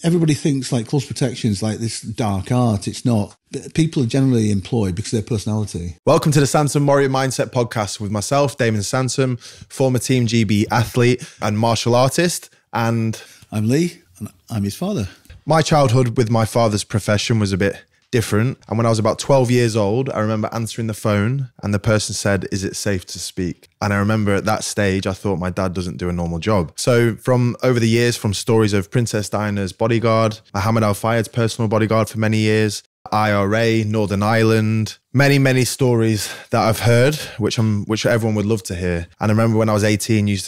everybody thinks like close protection is like this dark art. It's not. People are generally employed because of their personality. Welcome to the Sansum Warrior Mindset podcast with myself, Damon Sansum, former Team GB athlete and martial artist. And I'm Lee, and I'm his father. My childhood with my father's profession was a bit different. And when I was about 12 years old, I remember answering the phone and the person said, "Is it safe to speak?" And I remember at that stage, I thought my dad doesn't do a normal job. So from over the years, from stories of Princess Diana's bodyguard, Mohamed Al Fayed's personal bodyguard for many years, IRA, Northern Ireland, many stories that I've heard, which everyone would love to hear. And I remember when I was 18, you used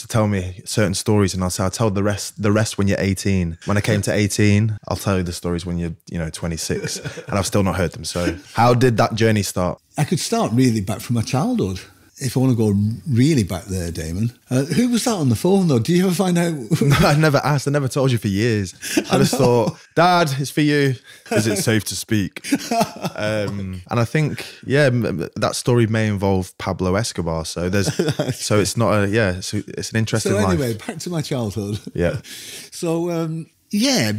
to tell me certain stories, and I'll say, I'll tell the rest when you're 18. When I came to 18, I'll tell you the stories when you're 26, and I've still not heard them. So how did that journey start? I could start really back from my childhood. If I want to go really back there, Damon. Who was that on the phone, though? Do you ever find out? No, I never asked. I never told you for years. I just thought, Dad, it's for you. Is it safe to speak? And I think, that story may involve Pablo Escobar. So it's not it's an interesting life. So anyway, back to my childhood. Yeah. So,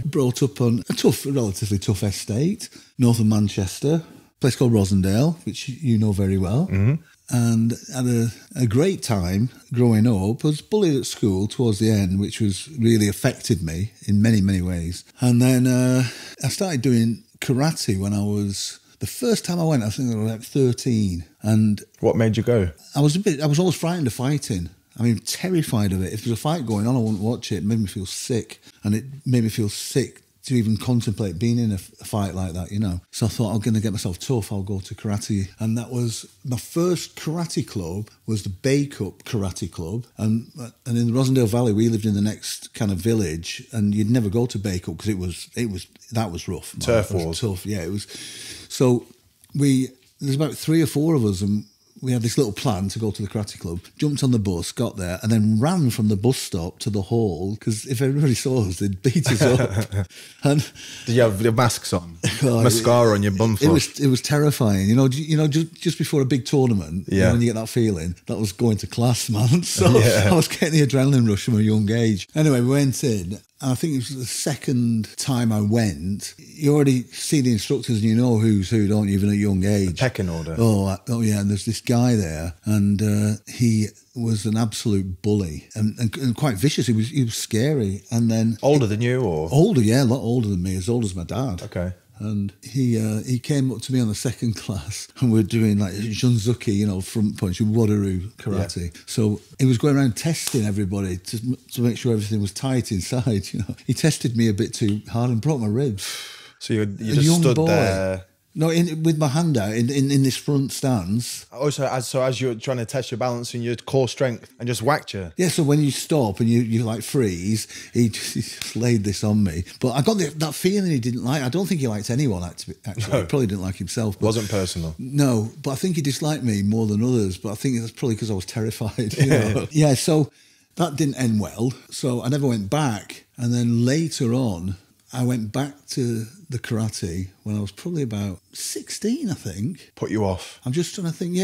brought up on a relatively tough estate, north of Manchester, a place called Rossendale, which you know very well. Mm-hmm. And had a great time growing up. I was bullied at school towards the end, which was really affected me in many ways. And then I started doing karate when the first time I went, I think I was like 13. And what made you go? I was always frightened of fighting. I mean, terrified of it. If there was a fight going on, I wouldn't watch it. It made me feel sick. And it made me feel sick to even contemplate being in a fight like that, So I thought, I'm going to get myself tough, I'll go to karate. And that was, my first karate club was the Baycup Karate Club. And in the Rossendale Valley, we lived in the next kind of village, and you'd never go to Baycup because that was rough. Turf wars. Tough, yeah. It was. So there's about 3 or 4 of us, and we had this little plan to go to the karate club, jumped on the bus, got there, and then ran from the bus stop to the hall, because if everybody saw us, they'd beat us up. And did you have your masks on? Mascara on your bum flush? It was terrifying. Just before a big tournament, when you get that feeling, that was going to class, man. So I was getting the adrenaline rush from a young age. Anyway, we went in. I think it was the second time I went. You already see the instructors and you know who's who, don't you, even at a young age. The pecking order. Oh yeah, and there's this guy there, and he was an absolute bully and quite vicious. He was scary. And then older than you, or older? Yeah, a lot older than me. As old as my dad. Okay. And he came up to me on the second class, and we're doing like Junzuki, front punch, Wadaroo karate. Yeah. So he was going around testing everybody to make sure everything was tight inside. He tested me a bit too hard and broke my ribs. So you just stood there. No, with my hand out in this front stance. Oh, so as you're trying to test your balance and your core strength, and just whacked you. Yeah, so when you stop and you like freeze, he just laid this on me. But I got that feeling he didn't like. I don't think he liked anyone, actually. No. He probably didn't like himself. But wasn't personal. No, but I think he disliked me more than others. But I think that's probably because I was terrified. Yeah, so that didn't end well. So I never went back. And then later on, I went back to the karate when I was probably about 16, I think. Put you off? I'm just trying to think,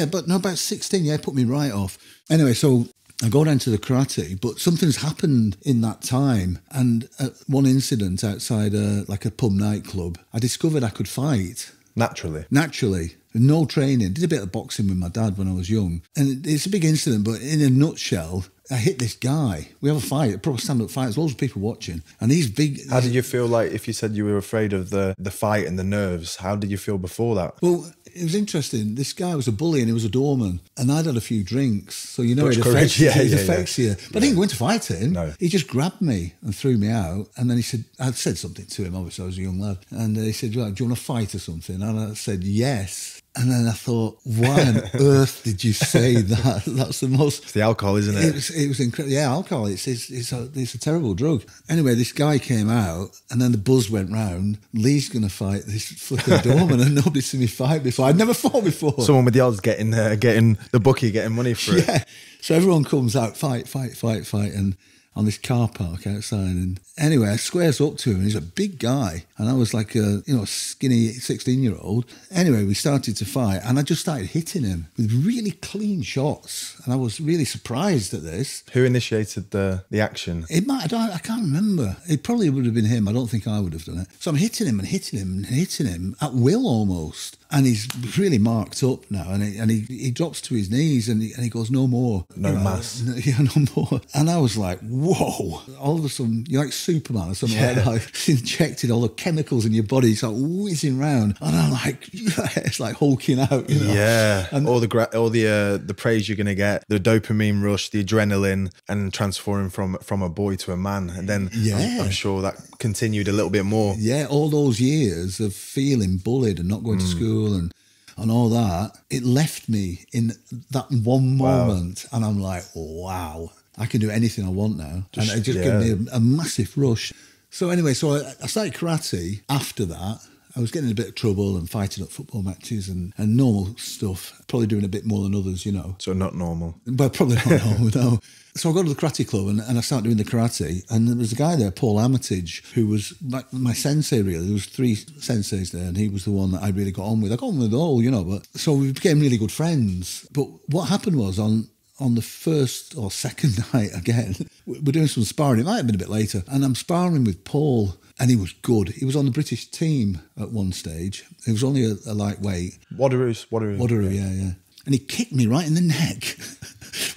but no, about 16, put me right off. Anyway, so I go down to the karate, but something's happened in that time. And at one incident outside like a pub nightclub, I discovered I could fight. Naturally? Naturally. No training. Did a bit of boxing with my dad when I was young. And it's a big incident, but in a nutshell, I hit this guy. We have a fight, a proper stand-up fight. There's loads of people watching. And he's big. How did you feel like, if you said you were afraid of the fight and the nerves, how did you feel before that? Well, it was interesting. This guy was a bully and he was a doorman. And I'd had a few drinks. So it affects you. But I didn't go into fighting. No. He just grabbed me and threw me out. And then he said, I'd said something to him. Obviously, I was a young lad. And he said, well, do you want to fight or something? And I said, yes. And then I thought, why on earth did you say that? That's the most... It's the alcohol, isn't it? It was incredible. Yeah, alcohol, it's a terrible drug. Anyway, this guy came out, and then the buzz went round. Lee's going to fight this flipping doorman, and nobody's seen me fight before. I'd never fought before. Someone with the odds getting the bookie, getting money for it. Yeah. So everyone comes out, fight. And on this car park outside. And anyway, I squares up to him. He's a big guy. And I was like a, skinny 16-year-old. Anyway, we started to fight and I just started hitting him with really clean shots. And I was really surprised at this. Who initiated the action? It might, I can't remember. It probably would have been him. I don't think I would have done it. So I'm hitting him and hitting him and hitting him at will almost. And he's really marked up now. And he drops to his knees and he goes, no more. No mass. Yeah, no more. And I was like, whoa. All of a sudden, you're like Superman or something like that. It's injected all the chemicals in your body. It's like whizzing round. And I'm like, yeah, it's like hulking out. Yeah. And all the praise you're going to get, the dopamine rush, the adrenaline, and transforming from a boy to a man. And then I'm sure that continued a little bit more. Yeah, all those years of feeling bullied and not going to school and all that, it left me in that one moment. And I'm like, wow, I can do anything I want now. And it just gave me a massive rush. So anyway, I started karate after that. I was getting in a bit of trouble and fighting at football matches and normal stuff, probably doing a bit more than others, So not normal. But probably not normal, no. So I got to the karate club and I started doing the karate, and there was a guy there, Paul Armitage, who was my sensei really. There was 3 senseis there and he was the one that I really got on with. I got on with all, but so we became really good friends. But what happened was on the first or second night again, we're doing some sparring. It might have been a bit later. And I'm sparring with Paul and he was good. He was on the British team at one stage. He was only a lightweight. Wateroo, yeah. And he kicked me right in the neck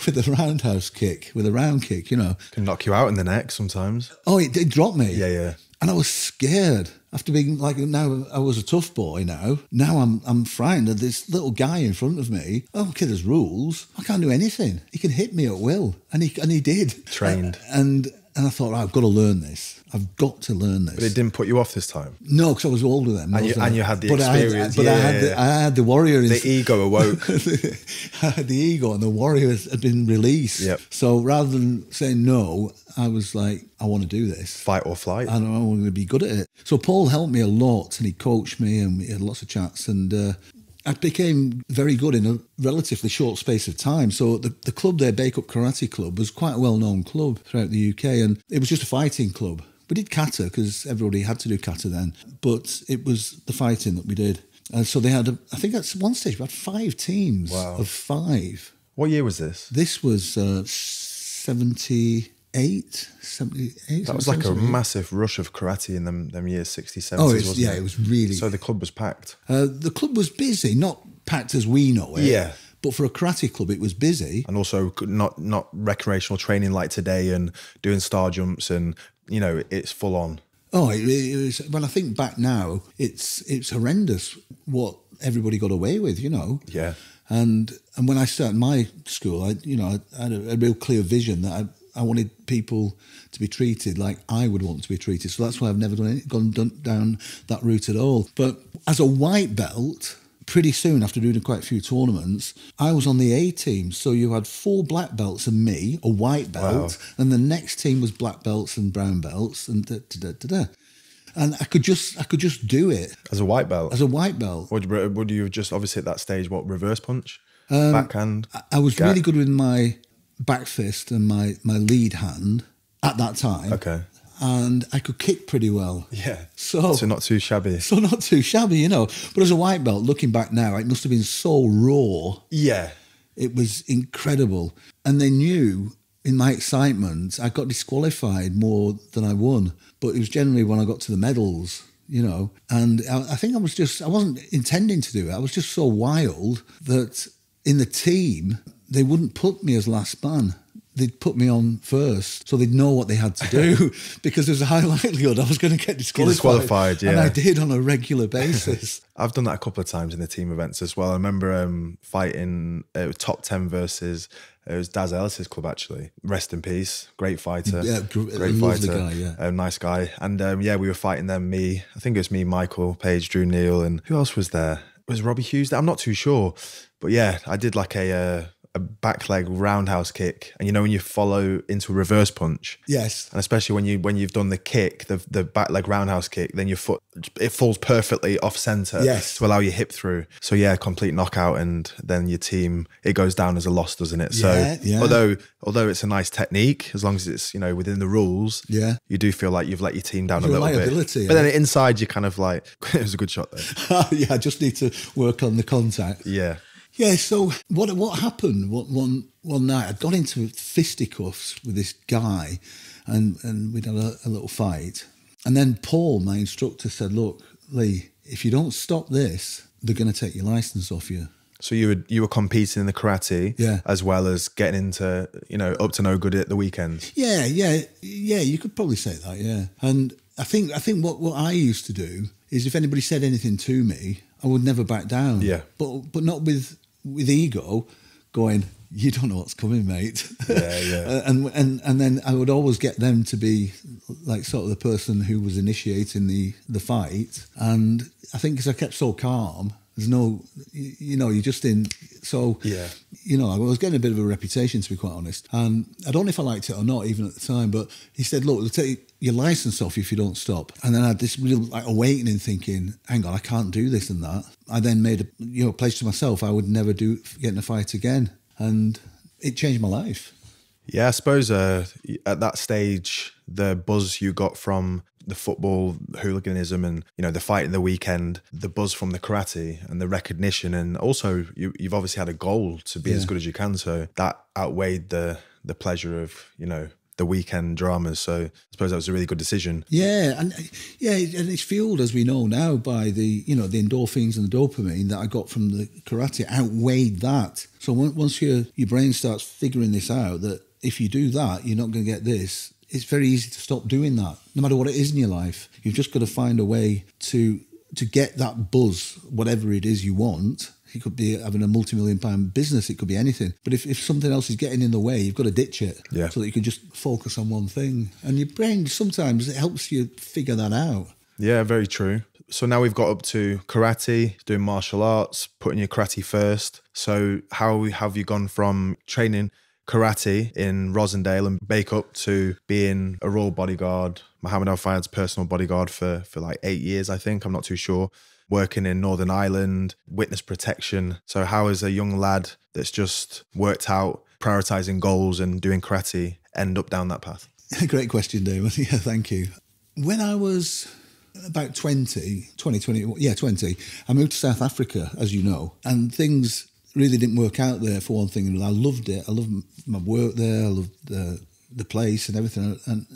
with a roundhouse kick, with a round kick, Can knock you out in the neck sometimes. Oh, it dropped me. Yeah. And I was scared. After being now I was a tough boy now. Now I'm frightened of this little guy in front of me. Oh, okay, there's rules. I can't do anything. He can hit me at will. And he did. Trained. And I've got to learn this. I've got to learn this. But it didn't put you off this time? No, because I was older then. And you had the experience. I had the warrior. The ego awoke. I had the ego and the warrior had been released. Yep. So rather than saying no, I was like, I want to do this. Fight or flight. And I want to be good at it. So Paul helped me a lot and he coached me and we had lots of chats and I became very good in a relatively short space of time. So the club there, Bake Up Karate Club, was quite a well-known club throughout the UK and it was just a fighting club. We did kata because everybody had to do kata then, but it was the fighting that we did. And so they had, I think at one stage, we had 5 teams of 5. What year was this? This was 78. That was like a massive rush of karate in them years, 60s, 70s, wasn't it? It was really... So the club was packed? The club was busy, not packed as we know it. Yeah. But for a karate club, it was busy. And also not recreational training like today and doing star jumps and, it's full on. Oh, it was, when I think back now, it's horrendous what everybody got away with, Yeah. And when I started my school, I had a real clear vision that I wanted people to be treated like I would want to be treated. So that's why I've never gone down that route at all. But as a white belt, pretty soon after doing quite a few tournaments, I was on the A team. So you had 4 black belts and me, a white belt, and the next team was black belts and brown belts and And I could just do it as a white belt. As a white belt. Would you just obviously at that stage reverse punch, backhand? I was really good with my back fist and my lead hand at that time. Okay. And I could kick pretty well. Yeah. So not too shabby. So not too shabby, But as a white belt, looking back now, it must have been so raw. Yeah. It was incredible. And they knew in my excitement, I got disqualified more than I won. But it was generally when I got to the medals, And I think I wasn't intending to do it. I was just so wild that in the team, they wouldn't put me as last man. They'd put me on first, so they'd know what they had to do because there's a high likelihood I was going to get disqualified. Yeah. And I did on a regular basis. I've done that a couple of times in the team events as well. I remember fighting top 10 versus, it was Daz Ellis's club actually. Rest in peace. Great fighter. Yeah, great fighter. Guy, yeah. Nice guy. And we were fighting them, I think it was me, Michael, Paige, Drew Neal, and who else was there? Was Robbie Hughes there? I'm not too sure. But yeah, I did like a a back leg roundhouse kick, and you know when you follow into a reverse punch. Yes. And especially when you've done the kick, the back leg roundhouse kick, then your foot, it falls perfectly off center. Yes. To allow your hip through. So yeah, complete knockout, and then your team, it goes down as a loss, doesn't it? So although it's a nice technique, as long as it's, you know, within the rules, you do feel like you've let your team down a little bit. But then inside, you're kind of like, it was a good shot there. Yeah, I just need to work on the contact. Yeah. Yeah, so what happened one night, I got into fisticuffs with this guy, and we'd had a little fight. And then Paul, my instructor, said, look, Lee, if you don't stop this, they're going to take your license off you. So you were competing in the karate, as well as getting into, you know, up to no good at the weekends. Yeah, you could probably say that, yeah. And I think what I used to do is, if anybody said anything to me, I would never back down. Yeah. But not with ego, going, you don't know what's coming, mate. Yeah. and then I would always get them to be like sort of the person who was initiating the fight. And I think because I kept so calm, there's no, you know, you're just in. So, you know, I was getting a bit of a reputation, to be quite honest. And I don't know if I liked it or not, even at the time, but he said, look, they'll take your license off you if you don't stop. And then I had this real like awakening, thinking, hang on, I can't do this and that. I then made a pledge to myself, I would never get in a fight again. And it changed my life. Yeah, I suppose at that stage, the buzz you got from the football hooliganism and, you know, the fight in the weekend, the buzz from the karate and the recognition, and also you've obviously had a goal to be as good as you can. So that outweighed the pleasure of, you know, the weekend dramas. So I suppose that was a really good decision. Yeah, and it's fueled, as we know now, by the, you know, the endorphins and the dopamine that I got from the karate outweighed that. So once your brain starts figuring this out, that if you do that, you're not going to get this, it's very easy to stop doing that, no matter what it is in your life. You've just got to find a way to get that buzz, whatever it is you want. It could be having a multi-million-pound business. It could be anything. But if something else is getting in the way, you've got to ditch it so that you can just focus on one thing. And your brain, sometimes it helps you figure that out. Yeah, very true. So now we've got up to karate, doing martial arts, putting your karate first. So how have you gone from training karate in Rossendale and bake up to being a Royal Bodyguard, Mohamed Al Fayed's personal bodyguard for like 8 years, I think, I'm not too sure, working in Northern Ireland, witness protection. So how is a young lad that's just worked out prioritizing goals and doing karate end up down that path? Great question, Damon. Yeah, thank you. When I was about 20, I moved to South Africa, as you know, and things really didn't work out there, for one thing. And I loved it. I loved my work there. I loved the place and everything. And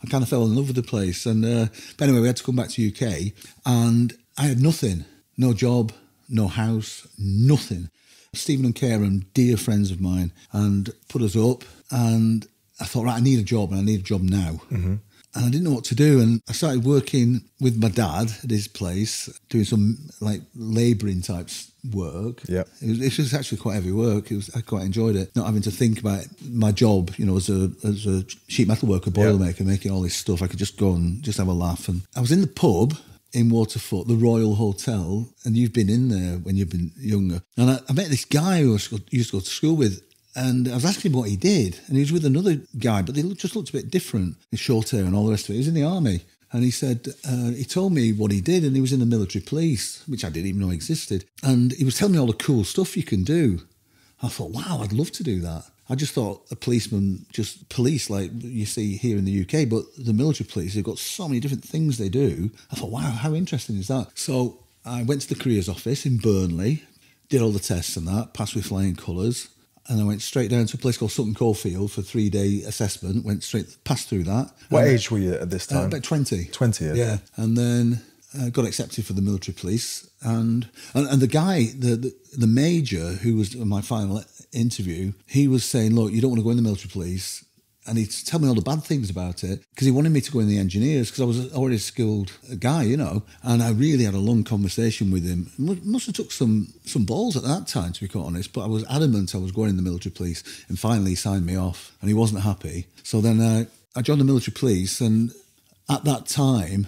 I kind of fell in love with the place. And but anyway, we had to come back to UK, and I had nothing. No job, no house, nothing. Stephen and Karen, dear friends of mine, and put us up. And I thought, right, I need a job, and I need a job now. Mm-hmm. And I didn't know what to do. And I started working with my dad at his place, doing some like labouring type work. Yeah, it was actually quite heavy work. I quite enjoyed it, not having to think about my job. You know, as a sheet metal worker, boilermaker, making all this stuff. I could just go and just have a laugh. And I was in the pub in Waterford, the Royal Hotel, and you've been in there when you've been younger. And I met this guy who I used to go to school with. And I was asking him what he did, and he was with another guy, but they just looked a bit different, his short hair and all the rest of it. He was in the army, and he said, he told me what he did, and he was in the military police, which I didn't even know existed. And he was telling me all the cool stuff you can do. I thought, wow, I'd love to do that. I just thought a policeman just police like you see here in the UK, but the military police, they've got so many different things they do. I thought, wow, how interesting is that? So I went to the careers office in Burnley, did all the tests and that, passed with flying colours. And I went straight down to a place called Sutton Coldfield for a 3-day assessment, passed through that. What age were you at this time? About 20. 20, yeah. And then got accepted for the military police. And the guy, the major, who was in my final interview, he was saying, look, you don't want to go in the military police. And he'd tell me all the bad things about it, because he wanted me to go in the engineers, because I was already a skilled guy, you know. And I really had a long conversation with him. Must have took some balls at that time, to be quite honest. But I was adamant I was going in the military police. And finally he signed me off, and he wasn't happy. So then I joined the military police. And at that time,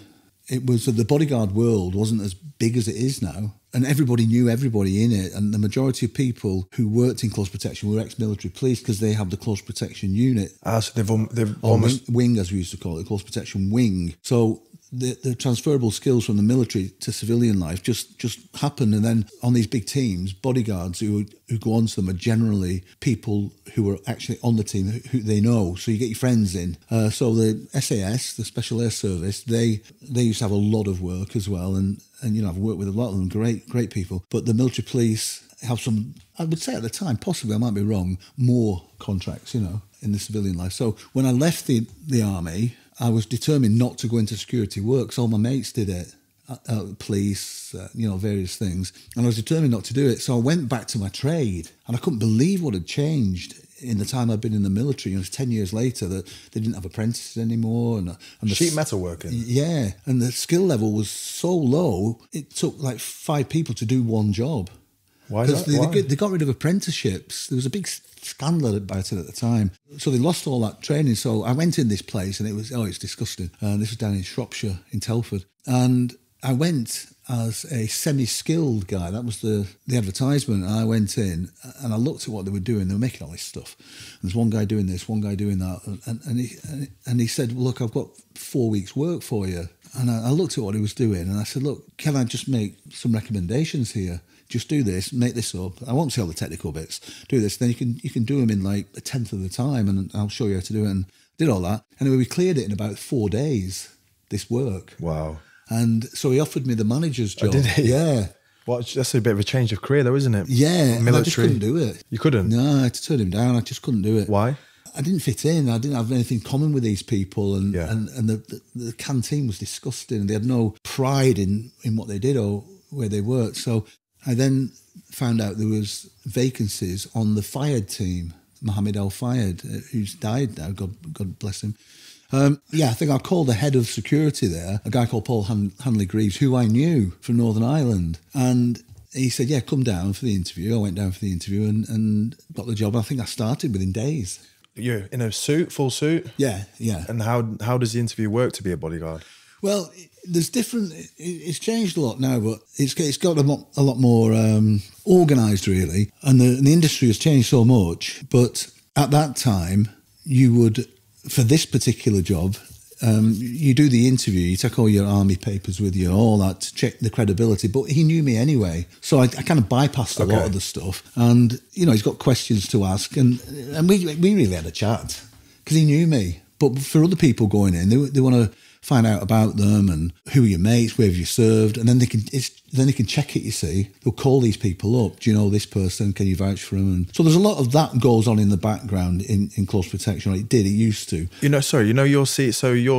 it was the bodyguard world wasn't as big as it is now. and everybody knew everybody in it. And the majority of people who worked in close protection were ex-military police because they have the close protection unit. So they've almost... Wing, as we used to call it, the close protection wing. So the transferable skills from the military to civilian life just happen. And then on these big teams, bodyguards who go on to them are generally people who are actually on the team who they know. So you get your friends in. So the SAS, the Special Air Service, they used to have a lot of work as well. And I've worked with a lot of them, great people. But the military police have some, I would say at the time, possibly, I might be wrong, more contracts, in the civilian life. So when I left the army, I was determined not to go into security work. So all my mates did it, police, various things. And I was determined not to do it. So I went back to my trade, and I couldn't believe what had changed in the time I'd been in the military. It was 10 years later that they didn't have apprentices anymore. And the sheet metal working. Yeah. And the skill level was so low, it took like 5 people to do one job. Why is that? Why? They got rid of apprenticeships. There was a big scandal about it at the time. So they lost all that training. So I went in this place, and it's disgusting. And this was down in Shropshire, in Telford. And I went as a semi-skilled guy. That was the advertisement. And I went in, and I looked at what they were doing. They were making all this stuff. And there's one guy doing this, one guy doing that. And he said, well, look, I've got 4 weeks' work for you. And I looked at what he was doing, and I said, look, can I just make some recommendations here? Just do this, make this up. I won't say all the technical bits. Do this, then you can do them in like a tenth of the time, and I'll show you how to do it. And did all that. Anyway, we cleared it in about 4 days, this work. Wow. And so he offered me the manager's job. Oh, did he? Yeah. Well, that's a bit of a change of career though, isn't it? Yeah. Military. I just couldn't do it. You couldn't? No, I had to turn him down. I just couldn't do it. Why? I didn't fit in. I didn't have anything common with these people, and Yeah. and the canteen was disgusting, and they had no pride in what they did or where they worked. So I then found out there was vacancies on the Fayed team, Mohamed Al Fayed, who's died now, God bless him. I think I called the head of security there, a guy called Paul Hanley-Greaves, who I knew from Northern Ireland. And he said, yeah, come down for the interview. I went down for the interview and got the job. I think I started within days. You're in a suit, full suit? Yeah. And how does the interview work to be a bodyguard? Well, there's different. It's changed a lot now, but it's got a lot more organised, really. And the industry has changed so much. But at that time, you would, for this particular job, you do the interview, you take all your army papers with you, all that to check the credibility. But he knew me anyway, so I kind of bypassed a lot of the stuff. And he's got questions to ask, and we really had a chat because he knew me. But for other people going in, they want to find out about them and who are your mates, where have you served, and then they can check it. You see, they'll call these people up. Do you know this person? Can you vouch for them? And so there's a lot of that goes on in the background in close protection. It used to. Your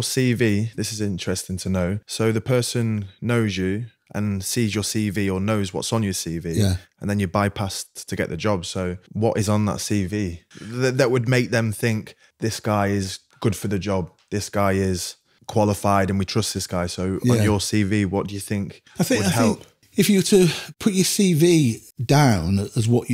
CV. This is interesting to know. So the person knows you and sees your CV or knows what's on your CV, and then you're bypassed to get the job. So what is on that CV that would make them think this guy is good for the job? This guy is qualified and we trust this guy. So on your CV, what do you think would help? Think if you were to put your CV down as what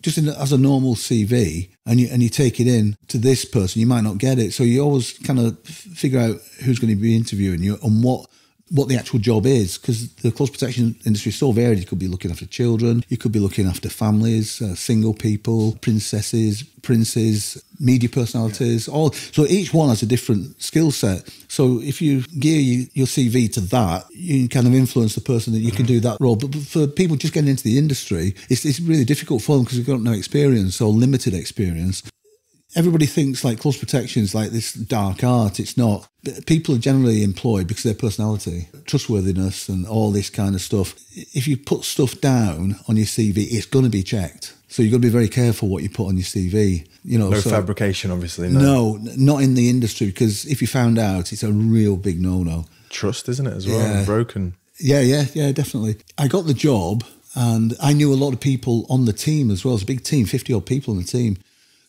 just as a normal CV, and you take it in to this person, you might not get it. So you always kind of figure out who's going to be interviewing you and what the actual job is, because the close protection industry is so varied. You could be looking after children, you could be looking after families, single people, princesses, princes, media personalities, so each one has a different skill set. So if you gear your CV to that, you kind of influence the person that you can do that role. But for people just getting into the industry, it's really difficult for them because they've got no experience or limited experience. Everybody thinks like close protection is like this dark art. It's not. People are generally employed because of their personality, trustworthiness and all this kind of stuff. If you put stuff down on your CV, it's going to be checked. So you've got to be very careful what you put on your CV. No fabrication, obviously. No, not in the industry, because if you found out, it's a real big no-no. Trust, isn't it, as well? Broken. Yeah, definitely. I got the job and I knew a lot of people on the team as well. It's a big team, 50-odd people on the team.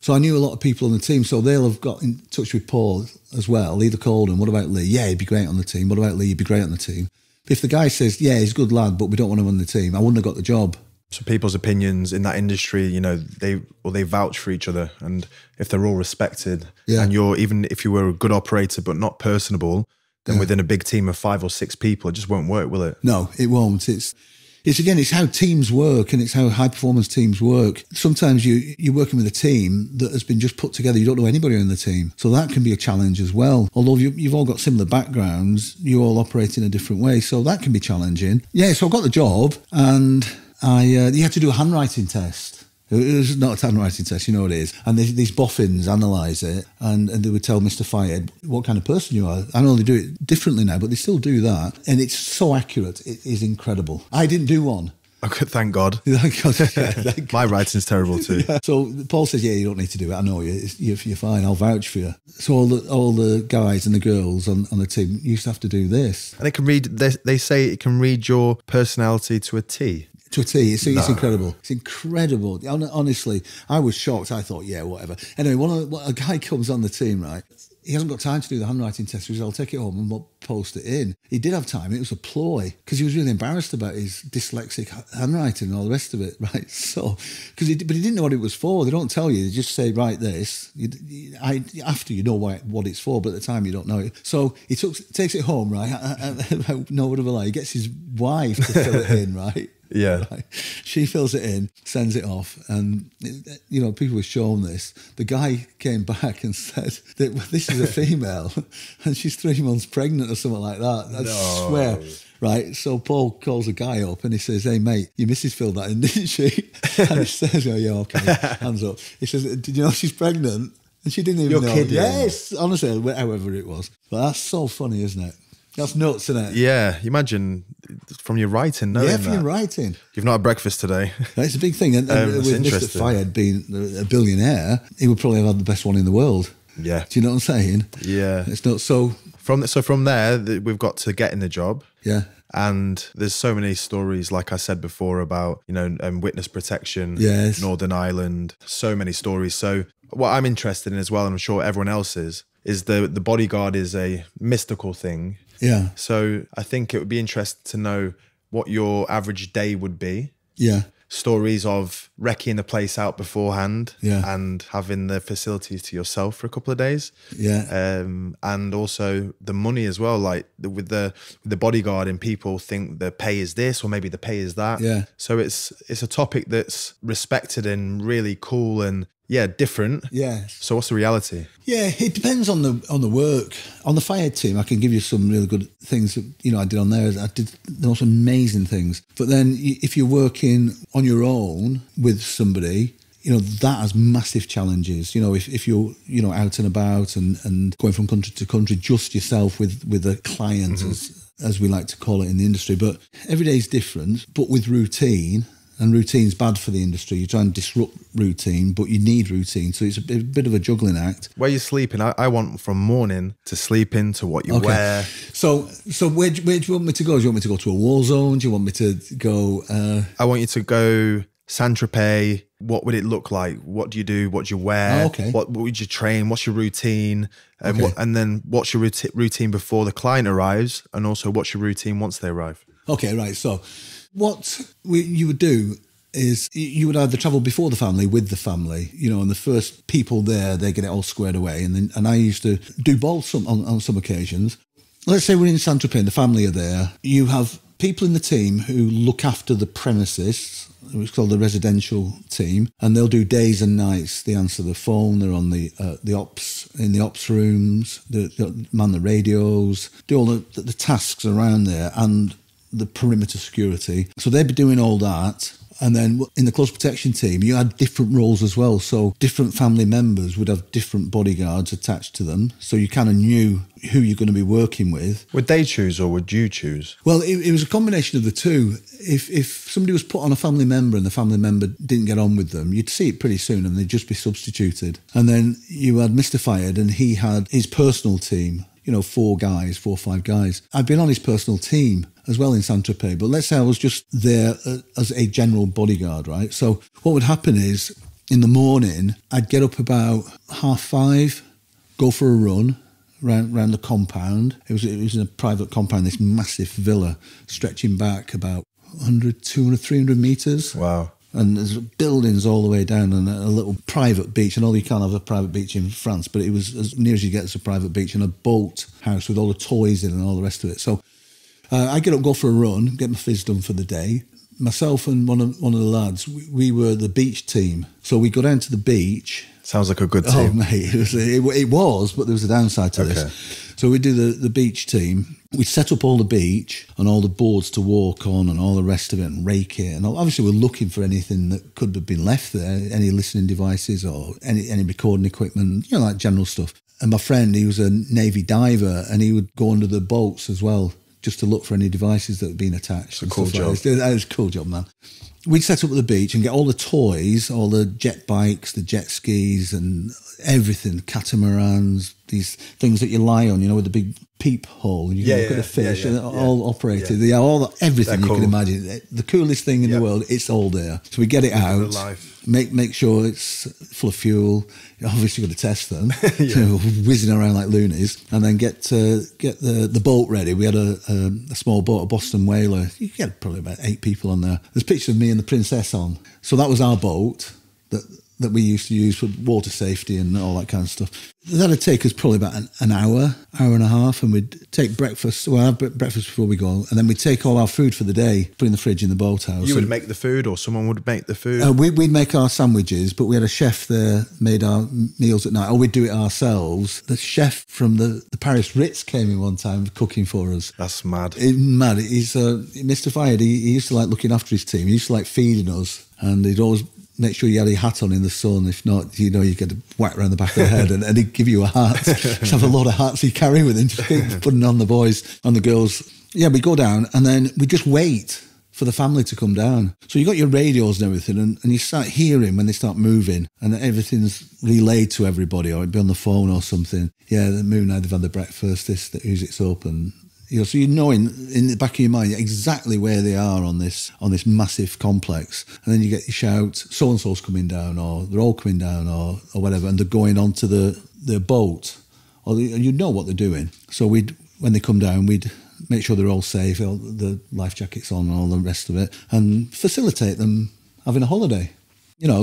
So I knew a lot of people on the team, so they'll have got in touch with Paul as well. Either called him, what about Lee? Yeah, he'd be great on the team. What about Lee? He'd be great on the team. If the guy says, yeah, he's a good lad, but we don't want him on the team, I wouldn't have got the job. So people's opinions in that industry, they vouch for each other. And if they're all respected and even if you were a good operator but not personable, then within a big team of 5 or 6 people, it just won't work, will it? No, it won't. It's how teams work, and it's how high performance teams work. Sometimes you're working with a team that has been just put together. You don't know anybody in the team. So that can be a challenge as well. Although you've all got similar backgrounds, you all operate in a different way. So that can be challenging. Yeah, so I got the job, and you had to do a handwriting test. It was not a handwriting test, you know what it is. And these boffins analyse it, and they would tell Mr. Fayed what kind of person you are. I know they do it differently now, but they still do that. And it's so accurate. It is incredible. I didn't do one. Okay, thank God. Thank God. Yeah, thank God. My writing's terrible too. Yeah. So Paul says, yeah, you don't need to do it. I know you're fine. I'll vouch for you. So all the guys and the girls on the team used to have to do this. And it can read, they say it can read your personality to a T. To a T. It's incredible. It's incredible. Honestly, I was shocked. I thought, yeah, whatever. Anyway, a guy comes on the team, right? He hasn't got time to do the handwriting test. He says, I'll take it home and we'll post it in. He did have time. It was a ploy because he was really embarrassed about his dyslexic handwriting and all the rest of it, right? So, but he didn't know what it was for. They don't tell you. They just say, write this. After you know what it's for, but at the time you don't know it. So he takes it home, right? No word of a lie. He gets his wife to fill it in, right? Yeah. Right. She fills it in, sends it off, and people were shown this. The guy came back and said that this is a female and she's 3 months pregnant or something like that. I swear. Right, so Paul calls a guy up and he says, hey mate, your missus filled that in, didn't she? And he says, oh yeah, okay, hands up. He says, did you know she's pregnant? And she didn't even know. Kidding. Yes, honestly, however it was. But that's so funny, isn't it? That's nuts, isn't it? Yeah, you imagine from your writing, knowing from your writing. You've not had breakfast today. It's a big thing. And with Mr. Fayed being a billionaire, he would probably have had the best one in the world. Yeah. Do you know what I'm saying? Yeah. It's not so... From there, we've got to getting the job. Yeah. And there's so many stories, like I said before, about, witness protection, yes. Northern Ireland, so many stories. So what I'm interested in as well, and I'm sure everyone else is the bodyguard is a mystical thing. Yeah. So I think it would be interesting to know what your average day would be. Yeah. Stories of wrecking the place out beforehand, and having the facilities to yourself for a couple of days. Yeah. And also the money as well, like with the bodyguard, and people think the pay is this or maybe the pay is that. Yeah. So it's a topic that's respected and really cool and different. Yeah. So what's the reality? Yeah, it depends on the work. On the Fayed team, I can give you some really good things that, I did on there. I did the most amazing things. But then if you're working on your own with somebody, that has massive challenges. If you're, out and about and going from country to country, just yourself with a client, as we like to call it in the industry. But every day is different, but with routine. And routine's bad for the industry. You try and disrupt routine, but you need routine. So it's a bit of a juggling act. Where you're sleeping, I want from morning to sleeping to what you wear. So where do you want me to go? Do you want me to go to a war zone? Do you want me to go... I want you to go St Tropez. What would it look like? What do you do? What do you wear? Okay. What would you train? What's your routine? And then what's your routine before the client arrives? And also what's your routine once they arrive? Okay, right. So... what you would do is you would either travel before the family, with the family, and the first people there, they get it all squared away. And I used to do both on some occasions. Let's say we're in St Tropez and the family are there. You have people in the team who look after the premises. It's called the residential team, and they'll do days and nights. They answer the phone. They're on the ops in the ops rooms. They man the radios, do all the tasks around there, and the perimeter security. So they'd be doing all that. And then in the close protection team, you had different roles as well. So different family members would have different bodyguards attached to them. So you kind of knew who you're going to be working with. Would they choose or would you choose? Well, it was a combination of the two. If somebody was put on a family member and the family member didn't get on with them, you'd see it pretty soon and they'd just be substituted. And then you had Mr. Fayed and he had his personal team. 4 or 5 guys. I've been on his personal team as well in St Tropez, but let's say I was just there as a general bodyguard, right? So what would happen is in the morning, I'd get up about 5:30, go for a run around the compound. It was in a private compound, this massive villa stretching back about 100, 200, 300 metres. Wow. And there's buildings all the way down and a little private beach. I know you can't have a private beach in France, but it was as near as you get as a private beach, and a boat house with all the toys in and all the rest of it. So I get up, go for a run, get my fizz done for the day. myself and one of the lads, we were the beach team. So we go down to the beach. Sounds like a good team. Oh, mate, it was, but there was a downside to this. So we do the beach team. We set up all the beach and all the boards to walk on and all the rest of it and rake it. And obviously we're looking for anything that could have been left there, any listening devices or any recording equipment, like general stuff. And my friend, he was a Navy diver and he would go under the boats as well just to look for any devices that had been attached. It's a cool job. That was a cool job, man. We'd set up at the beach and get all the toys, all the jet bikes, the jet skis and everything, catamarans, these things that you lie on, with the big peephole. You can look at the fish, and all operated. Yeah, everything you can imagine. The coolest thing in the world, it's all there. So we get it out, make sure it's full of fuel. Obviously got to test them, whizzing around like loonies, and then get the boat ready. We had a small boat, a Boston whaler. You get probably about 8 people on there. There's pictures of me and the Princess on. So that was our boat that we used to use for water safety and all that kind of stuff. That'd take us probably about an hour and a half, and we'd take breakfast. Well, have breakfast before we go, and then we'd take all our food for the day, put in the fridge in the boathouse. You would make the food, or someone would make the food? We'd make our sandwiches, but we had a chef there, made our meals at night, or we'd do it ourselves. The chef from the Paris Ritz came in one time cooking for us. That's mad. Mad. He's Mr. Fayed. He used to like looking after his team. He used to like feeding us, and he'd always make sure you had your hat on in the sun. If not, you get a whack around the back of the head and he'd give you a hat. Just have a lot of hats he'd carry with him, just keep putting on the boys, on the girls. Yeah, we go down and then we just wait for the family to come down. So you got your radios and everything and you start hearing when they start moving and everything's relayed to everybody, or it'd be on the phone or something. Yeah, the moon, they've had the breakfast, who's it's open. So you know in the back of your mind exactly where they are on this massive complex, and then you get your shout, so and so's coming down, or they're all coming down, or whatever, and they're going onto the boat, and you know what they're doing. So when they come down, we'd make sure they're all safe, all the life jackets on, and all the rest of it, and facilitate them having a holiday.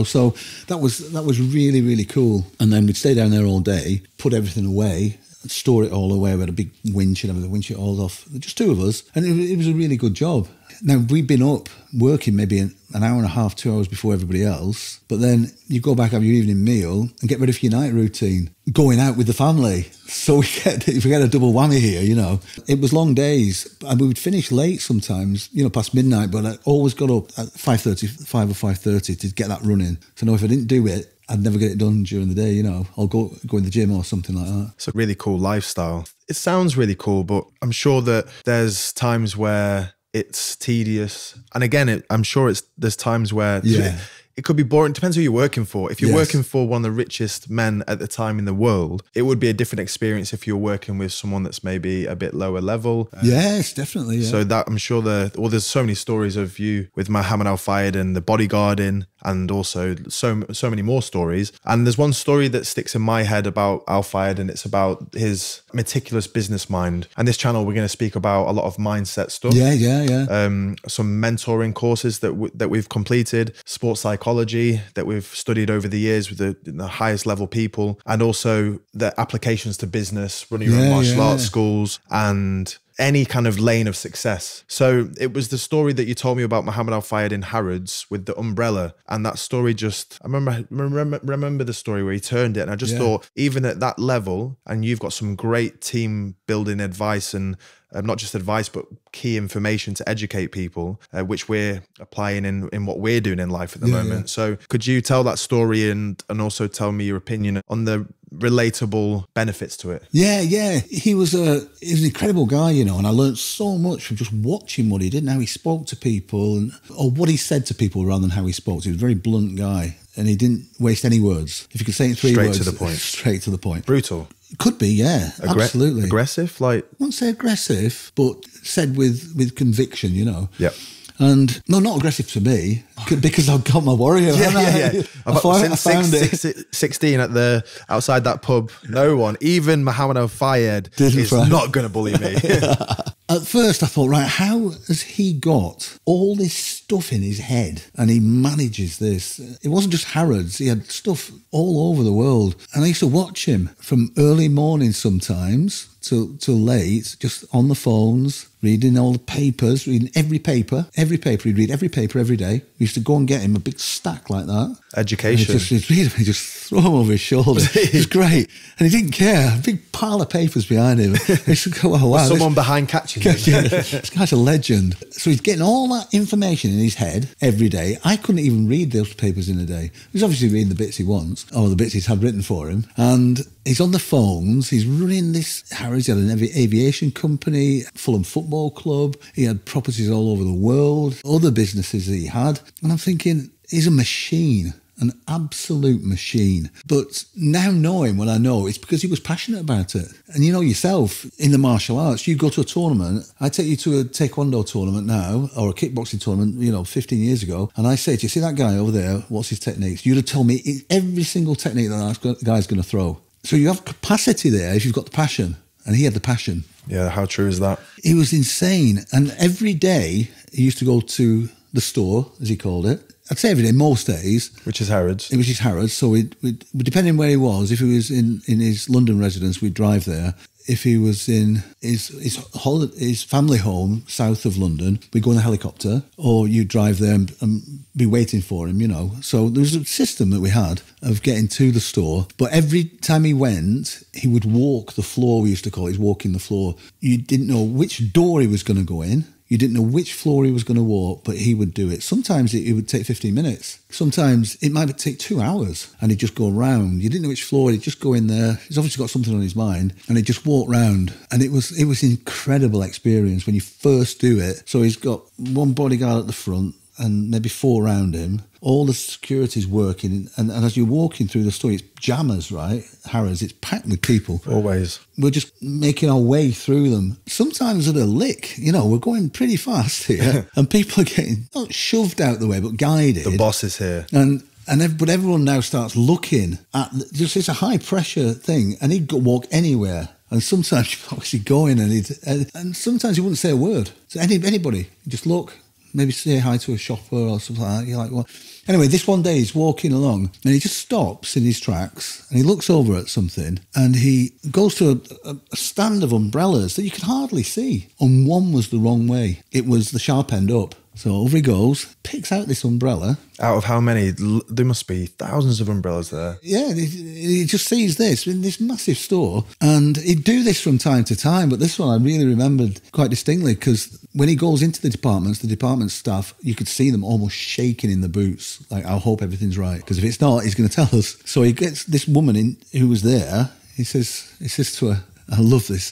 So that was really, really cool. And then we'd stay down there all day, put everything away, store it all away. We had a big winch and everything, winch it all off. Just 2 of us. And it was a really good job. Now, we've been up working maybe an hour and a half, 2 hours before everybody else. But then you go back, have your evening meal and get ready for your night routine. Going out with the family. So we get a double whammy here, It was long days. And we would finish late sometimes, past midnight. But I always got up at 5 or 5:30 to get that running. So if I didn't do it, I'd never get it done during the day, I'll go in the gym or something like that. It's a really cool lifestyle. It sounds really cool, but I'm sure that there's times where it's tedious. And again, I'm sure there's times where it could be boring. It depends who you're working for. If you're working for one of the richest men at the time in the world, it would be a different experience if you're working with someone that's maybe a bit lower level. Yes, definitely. Yeah. So that I'm sure there's so many stories of you with Mohamed Al Fayed and the Bodyguard and also so many more stories. And there's one story that sticks in my head about Al Fayed, and it's about his meticulous business mind. And this channel, we're going to speak about a lot of mindset stuff. Yeah. Some mentoring courses that we've completed, sports psychology that we've studied over the years with the highest level people, and also the applications to business, running your own martial arts schools, and any kind of lane of success. So it was the story that you told me about Mohamed Al Fayed in Harrods with the umbrella, and that story just, I remember the story where he turned it, and I just thought, even at that level, and you've got some great team building advice and not just advice, but key information to educate people, which we're applying in what we're doing in life at the moment. So could you tell that story and also tell me your opinion on the relatable benefits to it? Yeah. He was an incredible guy, and I learned so much from just watching what he did and how he spoke to people, or what he said to people rather than how he spoke. He was a very blunt guy, and he didn't waste any words. If you could say it in 3 words, straight to the point. Brutal. Could be, yeah, absolutely. Aggressive, like? I won't say aggressive, but said with conviction, Yep. And no, not aggressive to me, because I've got my warrior. Yeah. I found it. 16 outside that pub, no one, even Mohamed Al Fayed, is not going to bully me. At first I thought, right, how has he got all this stuff in his head and he manages this? It wasn't just Harrods, he had stuff all over the world. And I used to watch him from early morning sometimes till late, just on the phones, reading all the papers, reading every paper. He'd read every paper every day. We used to go and get him a big stack like that. Education. He'd read them, he'd just throw them over his shoulder. It was great. And he didn't care. A big pile of papers behind him. I used to go, oh, wow. Someone behind catching him. This guy's a legend. So he's getting all that information in his head every day. I couldn't even read those papers in a day. He's obviously reading the bits he wants, or the bits he's had written for him. And he's on the phones. He's running this Harrods. He had an aviation company, Fulham Football Club. He had properties all over the world, other businesses that he had. And I'm thinking, he's a machine. An absolute machine. But now knowing what I know, it's because he was passionate about it. And you know yourself, in the martial arts, you go to a tournament, I take you to a Taekwondo tournament now, or a kickboxing tournament, 15 years ago, and I say to you, see that guy over there, what's his techniques? You'd have told me every single technique that guy's going to throw. So you have capacity there if you've got the passion. And he had the passion. Yeah, how true is that? He was insane. And every day, he used to go to the store, as he called it. I'd say every day, most days. Which is Harrods. It was his Harrods. So depending where he was, if he was in his London residence, we'd drive there. If he was in his family home south of London, we'd go in a helicopter, or you'd drive there and be waiting for him, So there was a system that we had of getting to the store. But every time he went, he would walk the floor, we used to call it. He's walking the floor. You didn't know which door he was going to go in. You didn't know which floor he was going to walk, but he would do it. Sometimes it would take 15 minutes. Sometimes it might take 2 hours, and he'd just go around. You didn't know which floor. He'd just go in there. He's obviously got something on his mind, and he'd just walk round. And it was an incredible experience when you first do it. So he's got one bodyguard at the front and maybe 4 around him. All the security's working, and as you're walking through the store, it's jammers, right? Harrods, it's packed with people. Always. We're just making our way through them. Sometimes at a lick, we're going pretty fast here, and people are getting not shoved out the way, but guided. The boss is here. But everyone now starts looking at, it's a high pressure thing, and he'd walk anywhere. And sometimes you'd obviously go in and sometimes he wouldn't say a word. So anybody, just look, maybe say hi to a shopper or something like that. You're like, what? Anyway, this one day he's walking along and he just stops in his tracks and he looks over at something and he goes to a stand of umbrellas that you could hardly see. And one was the wrong way. It was the sharp end up. So over he goes, picks out this umbrella. Out of how many? There must be thousands of umbrellas there. Yeah, he just sees this in this massive store. And he'd do this from time to time, but this one I really remembered quite distinctly because when he goes into the department staff, you could see them almost shaking in the boots. Like, I hope everything's right, because if it's not, he's going to tell us. So he gets this woman in who was there. He says to her, I love this.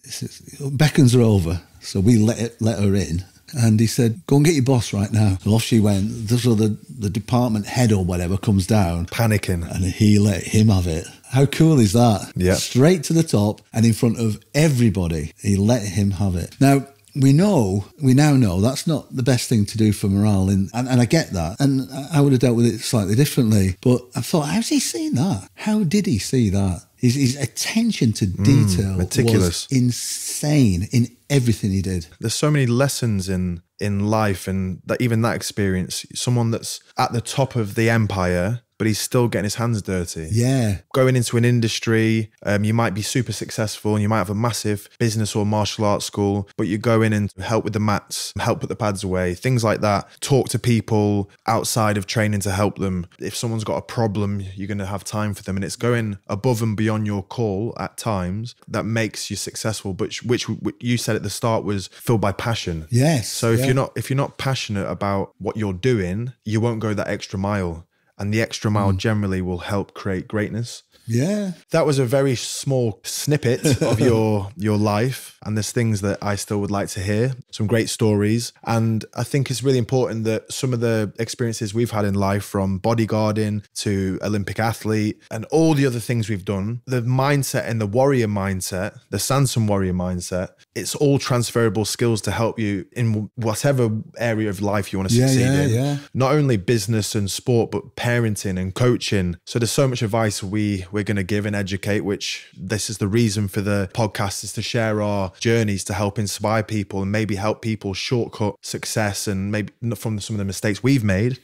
He says, beckons her over. So we let her in. And he said, go and get your boss right now. So off she went. So the department head or whatever comes down. Panicking. And he let him have it. How cool is that? Yeah. Straight to the top and in front of everybody. He let him have it. Now, we now know that's not the best thing to do for morale. And I get that. And I would have dealt with it slightly differently. But I thought, how's he seen that? How did he see that? His attention to detail meticulous. Was insane in everything he did. There's so many lessons in life, and that even that experience, someone that's at the top of the empire, but he's still getting his hands dirty. Yeah. Going into an industry, you might be super successful and you might have a massive business or martial arts school, but you go in and help with the mats, help put the pads away, things like that. Talk to people outside of training to help them. If someone's got a problem, you're going to have time for them. And it's going above and beyond your call at times that makes you successful, but which you said at the start was filled by passion. Yes. So if you're not passionate about what you're doing, you won't go that extra mile. And the extra mile generally will help create greatness. Yeah. That was a very small snippet of your life. And there's things that I still would like to hear, some great stories. And I think it's really important that some of the experiences we've had in life, from bodyguarding to Olympic athlete and all the other things we've done, the mindset and the warrior mindset, the Sansum Warrior Mindset, it's all transferable skills to help you in whatever area of life you want to succeed in. Yeah. Not only business and sport, but parenting and coaching. So there's so much advice we're going to give and educate, which this is the reason for the podcast, is to share our journeys to help inspire people and maybe help people shortcut success, and maybe from some of the mistakes we've made,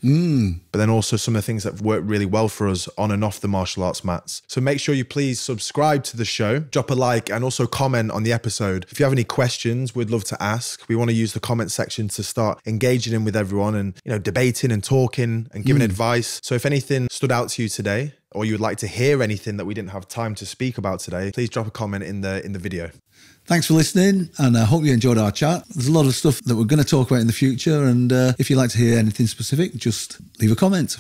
but then also some of the things that have worked really well for us on and off the martial arts mats. So make sure you please subscribe to the show, drop a like, and also comment on the episode. If you have any questions, we'd love to ask. We want to use the comment section to start engaging in with everyone and, you know, debating and talking and giving advice. So if anything stood out to you today, or you would like to hear anything that we didn't have time to speak about today, please drop a comment in the video. Thanks for listening, and I hope you enjoyed our chat. There's a lot of stuff that we're going to talk about in the future, and if you'd like to hear anything specific, just leave a comment.